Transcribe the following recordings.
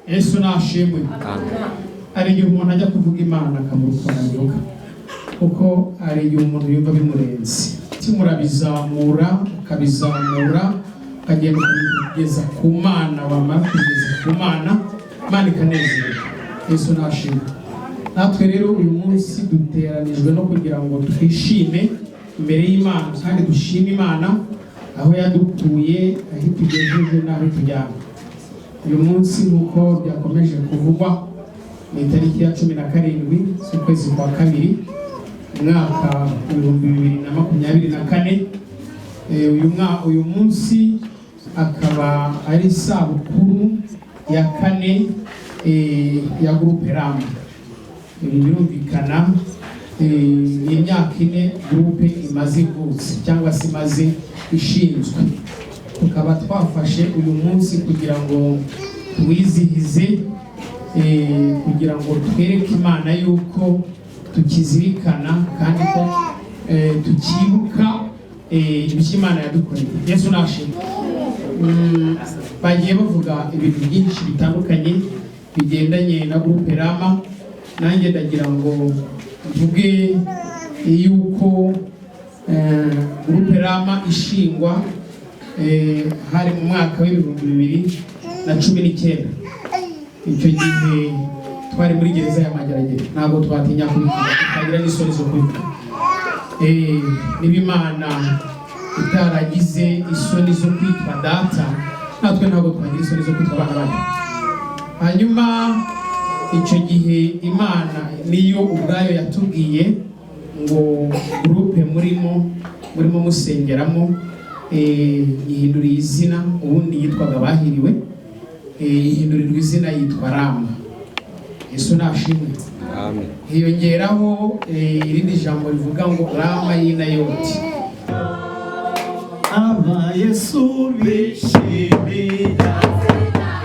Yesu nashimwe. Ari igihe umuntu ajya kuvuga Imana akamurukora kuko ari igihe umuntu yumva bimurenze. Murabizamura ukabizamura ukagenda kugeza ku Mana, wamara kugeza ku Mana, Imana ikanezerwa. Yesu nashimwe. Natwe rero uyu munsi duteranijwe no kugira ngo twishime imbere y'Imana kandi dushime Imana aho yadukuye, aho tugejeje n'aho tujyana. Uyu munsi nk'uko byakomeje kuvugwa ni itariki ya 17 z'ukwezi kwa kabiri umwaka 2024. Uyu munsi akaba ari isabukuru ya 4 ya Groupe Rama. Birumvikana ni imyaka 4 groupe imaze ivutse cyangwa se imaze ishinzwe. Tukaba twafashe uyu munsi kugira ngo twizihize, kugira ngo twereke Imana yuko tukizirikana kandi ko tukibuka ibyo Imana yadukoreye. Yesu nashimwe. Bagiye bavuga ibintu byinshi bitandukanye bigendanye na Groupe Rama. Nanjye ndagira ngo mvuge yuko Groupe Rama ishingwa hari mu mwaka w'2019. Icyo gihe twari muri gereza ya Mageragere, ntabwo twatinya kubivuga, tukagira n'isoni zo kubivuga. Niba Imana itaragize isoni zo kwitwa data, natwe ntabwo twagira isoni zo kwitwa abana bayo. Hanyuma icyo gihe Imana niyo ubwayo yatubwiye ngo groupe murimo musengeramo yihinduriye izina, ubundi yitwaga Bahiriwe, yihindurirwa izina yitwa Rama. Yesu nashimwe. Amen. Hiyongeraho irindi jambo rivuga ngo Rama y'Inayoti. Aba Yesu bishimira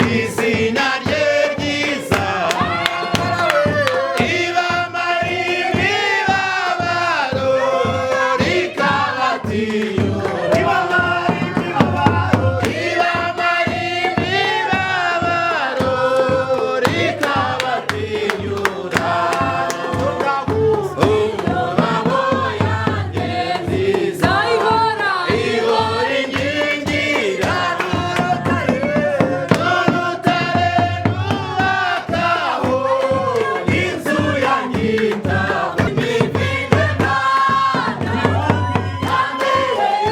izina rye ryiza, ibamara imibabaro rikabatiyura, ibamara imibabaro rikabatiyura. Umurabo yanjye nziza ihora inkingira n'urutare rwubakaho inzu yanyita imivime Mana yandereye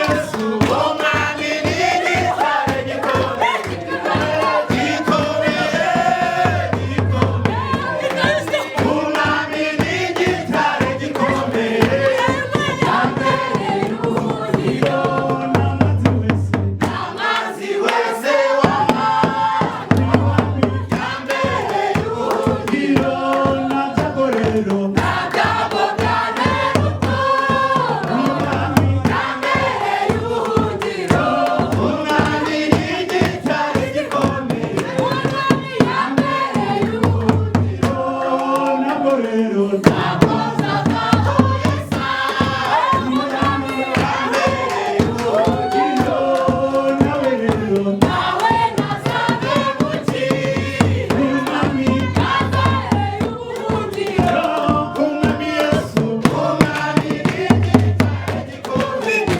Yesu umwami n'igitare gikomeye, umwami n'igitare gikomeye, amazi wese w'amana yambereye ubuhungiro, ntabyago byantera ubwoba, yambereye ubuhungiro, umwami n'igitare gikomeye, yambereye ubuhungiro, ntabwo zavahuye Yesu, yambereye ubuhungiro, nawe nazabe gukira, umwami yambereye ubuhungiro, umwami Yesu, umwami n'igitare gikomeye,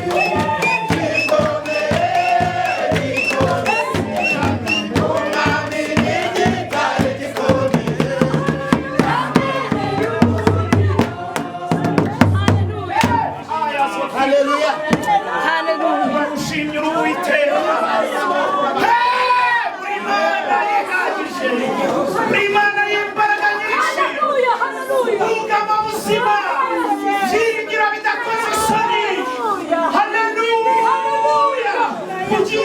umwami n'igitare gikomeye. Haleluya. Barushimye Uwiteka. Muri Imana yihagije, muri Imana y'imbaraga nyinshi, ubwama buzima, byiringiro bidakoze isoni. Haleluya. Ugiye